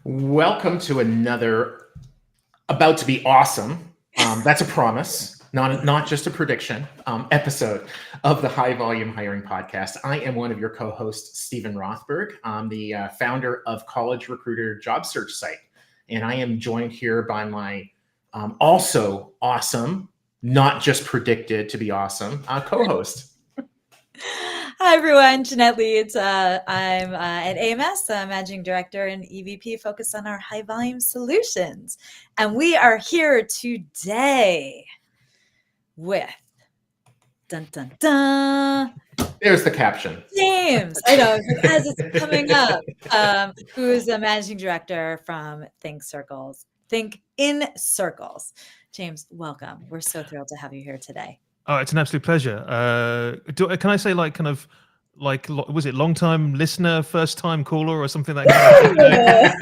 Welcome to another about to be awesome. That's a promise, not just a prediction. Episode of the High Volume Hiring Podcast. I am one of your co-hosts, Stephen Rothberg. I'm the founder of College Recruiter Job Search Site, and I am joined here by my also awesome, not just predicted to be awesome, co-host. Hi, everyone. Jeanette Leeds. I'm at AMS, Managing Director and EVP focused on our high volume solutions. And we are here today with dun dun dun. There's the caption. James, I know, as it's coming up, who is the Managing Director from ThinkInCircles. James, welcome. We're so thrilled to have you here today. Oh, it's an absolute pleasure. Can I say was it long time listener, first time caller, or something like that?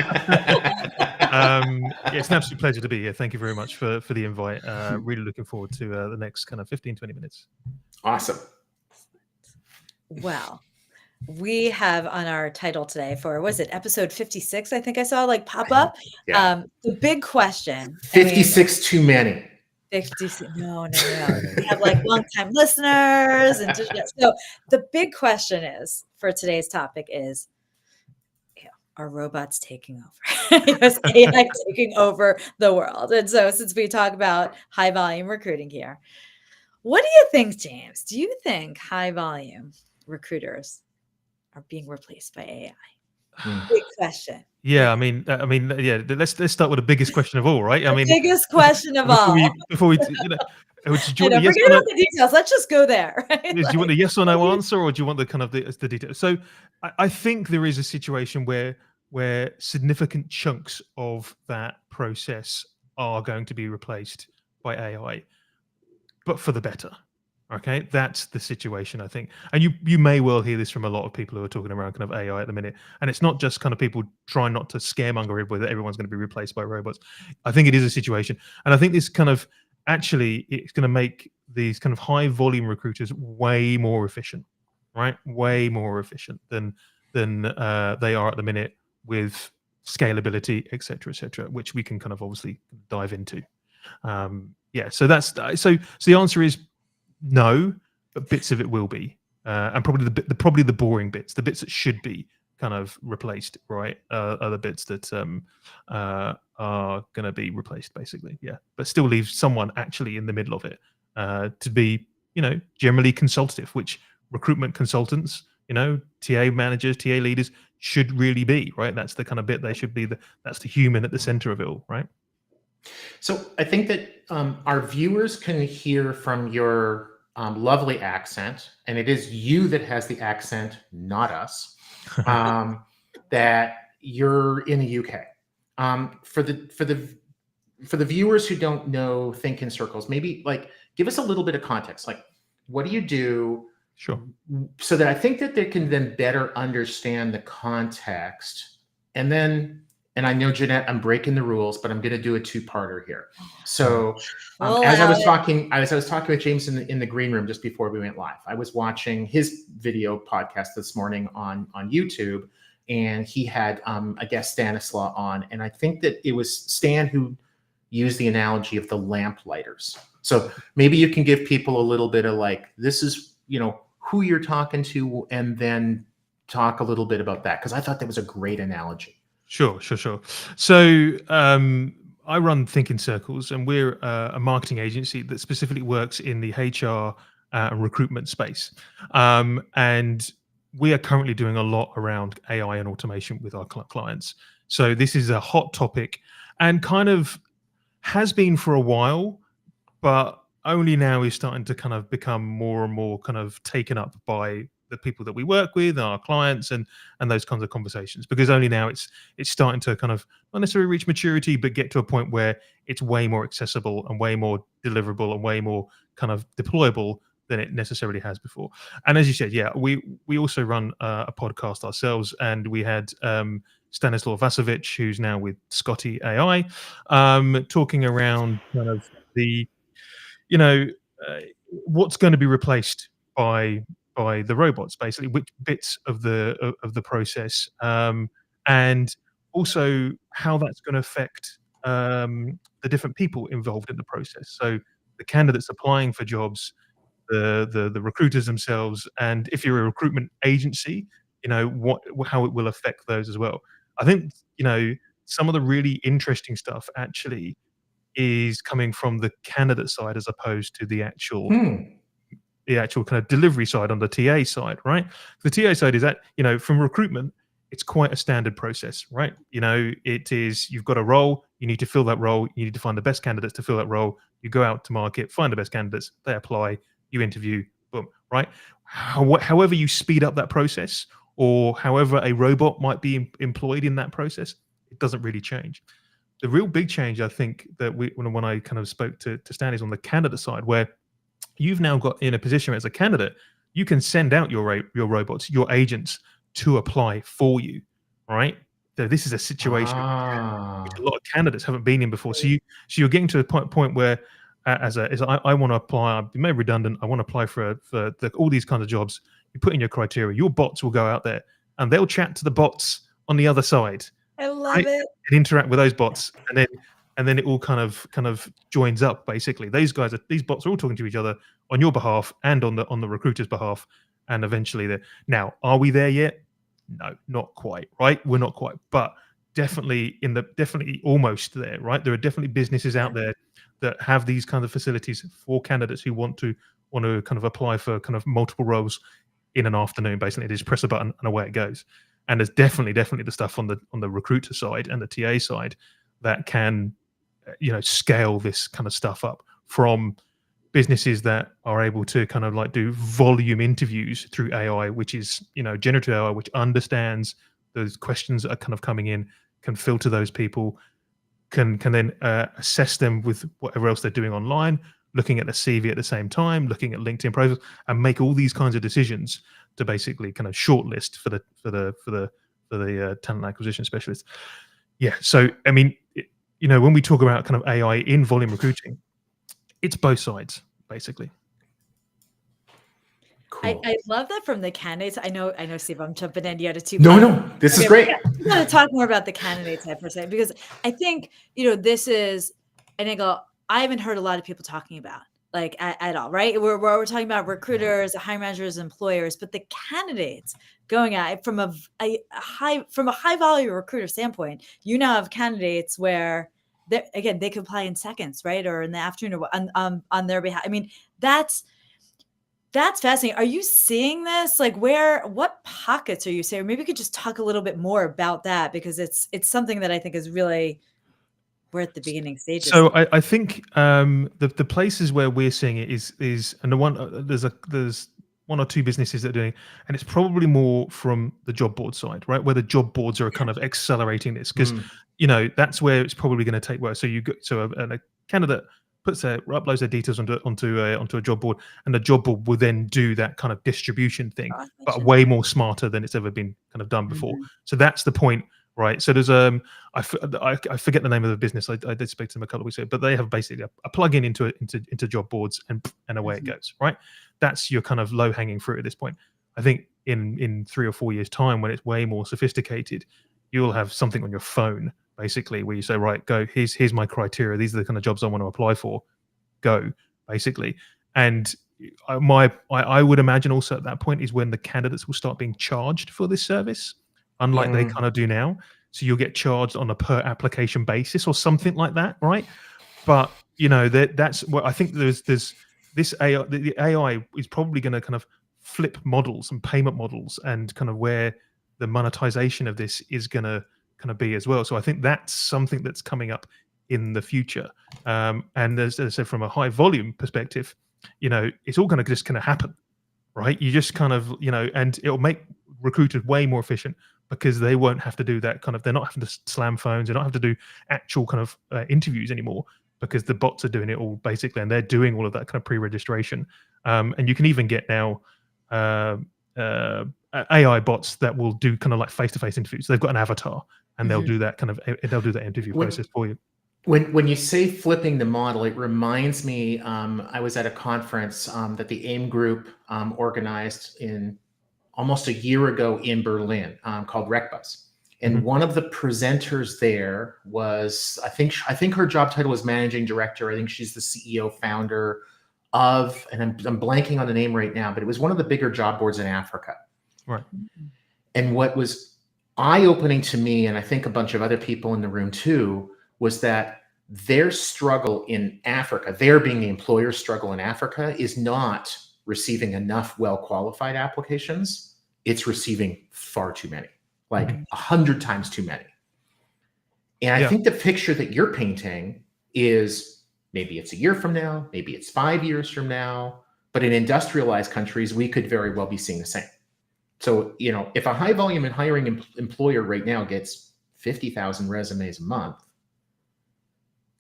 It's an absolute pleasure to be here. Thank you very much for the invite. Really looking forward to the next kind of 15-20 minutes. Awesome. Well, we have on our title today for, was it episode 56? I think I saw pop up. Yeah. The big question. 56 too many. 50, no. We have long-time listeners, and so the big question is for today's topic is: are robots taking over? Is AI taking over the world? And so, since we talk about high volume recruiting here, what do you think, James? Do you think high volume recruiters are being replaced by AI? Big question. Yeah, let's start with the biggest question of all, right? Biggest question of all. Before we, forget about the details. Let's just go there. Right? Do you want the yes or no answer, or do you want the kind of the details? So, I think there is a situation where significant chunks of that process are going to be replaced by AI, but for the better. Okay, that's the situation, I think. And you may well hear this from a lot of people who are talking around kind of AI at the minute. And it's not just kind of people trying not to scaremonger everybody that everyone's going to be replaced by robots. I think it is a situation. And I think this kind of actually it's going to make these kind of high volume recruiters way more efficient, right? Way more efficient than they are at the minute with scalability, et cetera, which we can kind of obviously dive into. So the answer is no, but bits of it will be, and probably the boring bits, the bits that should be kind of replaced, right, are the bits that are going to be replaced, basically. Yeah, but still leave someone actually in the middle of it to be, generally consultative, which recruitment consultants, TA managers, TA leaders should really be, right? That's the kind of bit they should be. That's the human at the center of it all, right? So I think that our viewers can hear from your lovely accent, and it is you that has the accent, not us, that you're in the UK. For the viewers who don't know ThinkInCircles, maybe give us a little bit of context. What do you do? Sure. So that I think that they can then better understand the context, and I know, Jeanette, I'm breaking the rules, but I'm going to do a two-parter here. So as I was talking with James in the green room just before we went live, I was watching his video podcast this morning on YouTube, and he had a guest Stanislaw on. And I think that it was Stan who used the analogy of the lamp lighters. So maybe you can give people a little bit of this is, who you're talking to, and then talk a little bit about that, because I thought that was a great analogy. Sure. So I run ThinkInCircles, and we're a marketing agency that specifically works in the HR and recruitment space. And we are currently doing a lot around AI and automation with our clients. So this is a hot topic and kind of has been for a while, but only now is starting to kind of become more and more kind of taken up by the people that we work with, our clients, and those kinds of conversations, because only now it's starting to kind of not necessarily reach maturity, but get to a point where it's way more accessible and way more deliverable and way more kind of deployable than it necessarily has before. And as you said, yeah, we also run a podcast ourselves, and we had Stanislaw Vasovic, who's now with Scotty AI, talking around kind of the what's going to be replaced by the robots, basically, which bits of the process, and also how that's going to affect the different people involved in the process. So the candidates applying for jobs, the recruiters themselves, and if you're a recruitment agency, how it will affect those as well. I think some of the really interesting stuff actually is coming from the candidate side as opposed to the actual kind of delivery side on the TA side, right? The TA side is that, from recruitment, it's quite a standard process, right? It is, you've got a role, you need to fill that role, you need to find the best candidates to fill that role, you go out to market, find the best candidates, they apply, you interview, boom, right? However you speed up that process, or however a robot might be employed in that process, it doesn't really change. The real big change, I think, that when I kind of spoke to Stan, is on the candidate side, where you've now got in a position as a candidate, you can send out your robots, your agents, to apply for you, right? So this is a situation which a lot of candidates haven't been in before. So you're getting to a point where, I want to apply, I've been made redundant, I want to apply for all these kinds of jobs. You put in your criteria, your bots will go out there and they'll chat to the bots on the other side. I love it. And interact with those bots, and then it all kind of joins up. Basically, these bots are all talking to each other on your behalf and on the recruiter's behalf, and eventually now, are we there yet? No, not quite. Right, we're not quite, but definitely almost there. Right, there are definitely businesses out there that have these kind of facilities for candidates who want to kind of apply for kind of multiple roles in an afternoon. Basically, they just press a button and away it goes. And there's definitely the stuff on the recruiter side and the TA side that can, scale this kind of stuff up, from businesses that are able to kind of like do volume interviews through AI, which is, generative AI, which understands those questions that are kind of coming in, can filter those people, can then assess them with whatever else they're doing online, looking at the CV at the same time, looking at LinkedIn profiles, and make all these kinds of decisions to basically kind of shortlist for the talent acquisition specialist. Yeah. So, I mean, when we talk about kind of AI in volume recruiting, it's both sides, basically. Cool. I love that from the candidates. I know, Steve, I'm jumping in. You had a two. No, this is great. I'm going to talk more about the candidate side for a second, because I think, this is, I haven't heard a lot of people talking about, like, at all, right? We're talking about recruiters, hiring managers, employers, but the candidates going at from a high value recruiter standpoint, you now have candidates where they could apply in seconds, right? Or in the afternoon, or on their behalf. I mean, that's fascinating. Are you seeing this? Like, what pockets are you seeing? Or maybe you could just talk a little bit more about that, because it's something that I think is really, we're at the beginning stages. So I think the places where we're seeing it is and there's one or two businesses that are doing it, and it's probably more from the job board side, right? Where the job boards are kind of accelerating this, because that's where it's probably going to take work. So a candidate uploads their details onto a job board, and the job board will then do that kind of distribution thing, but way more smarter than it's ever been kind of done before. So that's the point. Right, so there's I forget the name of the business. I did speak to them a couple of weeks ago, but they have basically a plug-in into job boards, and away it goes. Right, that's your kind of low-hanging fruit at this point. I think in 3 or 4 years' time, when it's way more sophisticated, you'll have something on your phone basically where you say, right, go. Here's my criteria. These are the kind of jobs I want to apply for. Go, basically. And I would imagine also at that point is when the candidates will start being charged for this service, unlike they kind of do now. So you'll get charged on a per application basis or something like that, right? But that's what I think. There's this AI. The AI is probably going to kind of flip models and payment models, and kind of where the monetization of this is going to kind of be as well. So I think that's something that's coming up in the future. And as I said, from a high volume perspective, it's all going to just kind of happen, right? You just kind of and it'll make recruiters way more efficient, because they won't have to do that kind of, they're not having to slam phones, they don't have to do actual kind of interviews anymore, because the bots are doing it all basically, and they're doing all of that kind of pre-registration. And you can even get now AI bots that will do kind of like face-to-face interviews. They've got an avatar, and they'll do that interview process for you. When you say flipping the model, it reminds me, I was at a conference that the AIM group organized in almost a year ago in Berlin, called RecBus. And one of the presenters there was, I think her job title was managing director. I think she's the CEO founder of, and I'm blanking on the name right now, but it was one of the bigger job boards in Africa. Right. And what was eye-opening to me, and I think a bunch of other people in the room too, was that their struggle in Africa, their being the employer's struggle in Africa, is not receiving enough well-qualified applications. It's receiving far too many. Like 100 times too many. And I think the picture that you're painting is maybe it's a year from now, maybe it's 5 years from now, but in industrialized countries, we could very well be seeing the same. So, if a high volume and hiring employer right now gets 50,000 resumes a month,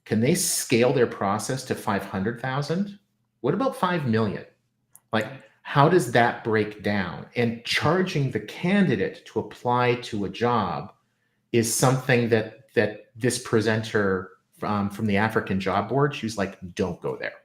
can they scale their process to 500,000? What about 5 million? Like, how does that break down? And charging the candidate to apply to a job is something that this presenter from the African Job Board, she was like, don't go there.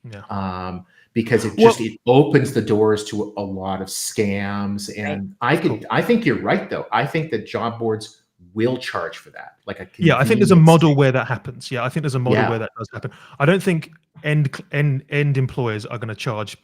Yeah. Because it opens the doors to a lot of scams. And I think you're right, though. I think that job boards will charge for that. Like I think there's a model where that happens. Yeah, I think there's a model where that does happen. I don't think end employers are going to charge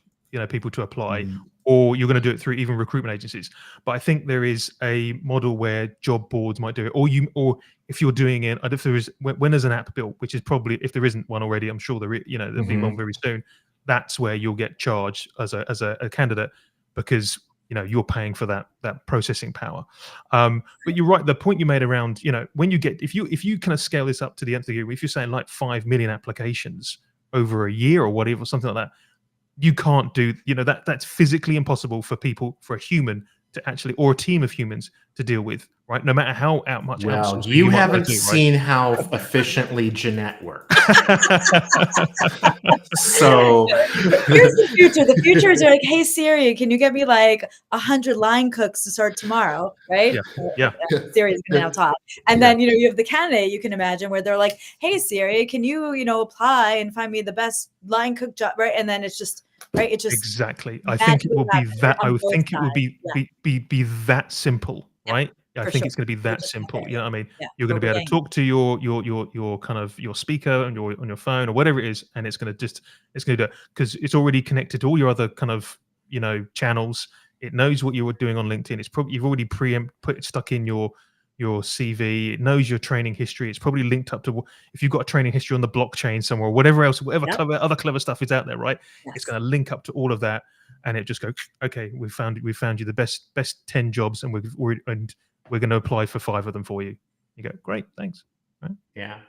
people to apply, or you're going to do it through even recruitment agencies. But I think there is a model where job boards might do it, or if you're doing it, if there is, when there's an app built, which is probably, if there isn't one already, I'm sure there'll be one very soon. That's where you'll get charged as a candidate, because you're paying for that processing power. But you're right. The point you made around when you get, if you kind of scale this up to the nth degree, if you're saying like 5 million applications over a year or whatever, something like that, you can't do that's physically impossible for a human to actually, or a team of humans to deal with, right? No matter how much outsourcing you might haven't do, right? seen how efficiently Jeanette works. So here's the future. The future is like, hey Siri, can you get me like 100 line cooks to start tomorrow? Right? Yeah. Siri's gonna now talk. And then you have the candidate, you can imagine, where they're like, hey Siri, can you apply and find me the best line cook job? Right. And then it's just exactly. I think it will be that. I would think it will be that simple, right? I think it's going to be that simple. You know what I mean? Yeah. You're going to be able to talk to your kind of your speaker on your phone or whatever it is, and it's going to do it because it's already connected to all your other kind of channels. It knows what you were doing on LinkedIn. It's probably you've already stuck in your CV. It knows your training history. It's probably linked up to if you've got a training history on the blockchain somewhere, whatever other clever stuff is out there, right? Yes. It's going to link up to all of that, and it just goes, okay, we found you the best 10 jobs, and we're going to apply for 5 of them for you. You go, great, thanks. Right? Yeah.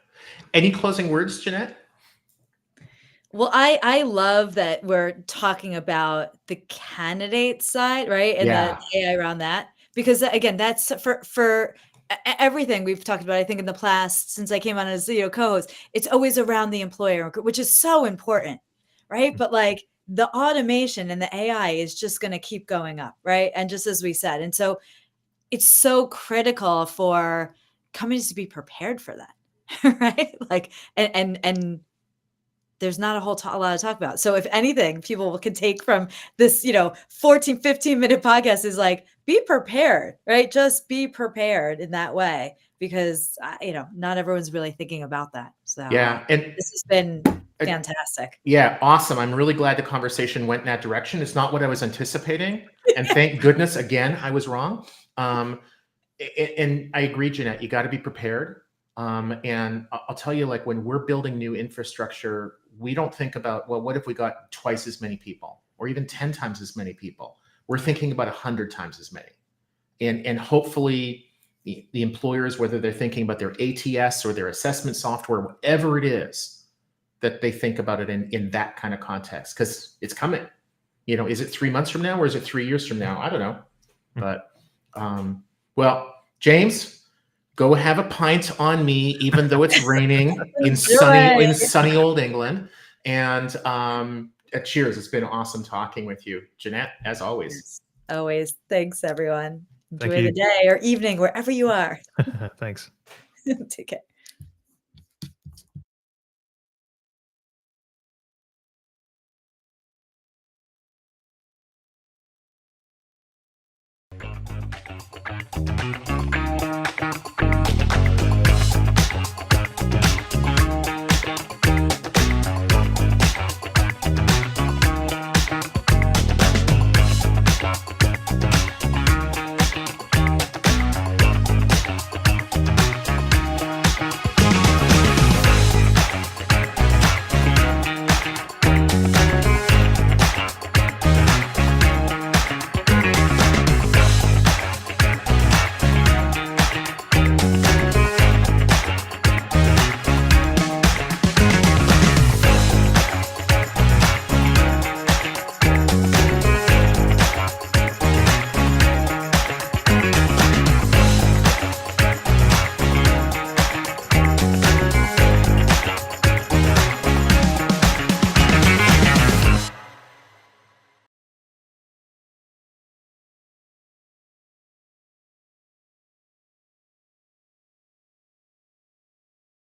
Any closing words, Jeanette? Well, I love that we're talking about the candidate side, right? And the AI around that, because again, that's for everything we've talked about, I think in the past, since I came on as co-host, it's always around the employer, which is so important, right? Mm-hmm. But like the automation and the AI is just going to keep going up, right? And just as we said, and so it's so critical for companies to be prepared for that, right? Like, and there's not a lot to talk about. So if anything, people can take from this, 14, 15-minute podcast is like, be prepared, right? Just be prepared in that way, because, not everyone's really thinking about that. So and this has been fantastic. Yeah, awesome. I'm really glad the conversation went in that direction. It's not what I was anticipating. And thank goodness, again, I was wrong. And I agree, Jeanette, you got to be prepared. And I'll tell you, like when we're building new infrastructure, we don't think about, well, what if we got twice as many people or even 10 times as many people? We're thinking about 100 times as many. And hopefully the employers, whether they're thinking about their ATS or their assessment software, whatever it is, that they think about it in that kind of context, because it's coming. Is it 3 months from now or is it 3 years from now? I don't know. But, well, James, go have a pint on me, even though it's raining in sunny old England. And cheers. It's been awesome talking with you, Jeanette, as always. Always. Thanks, everyone. Enjoy the day or evening, wherever you are. Thanks. Take care.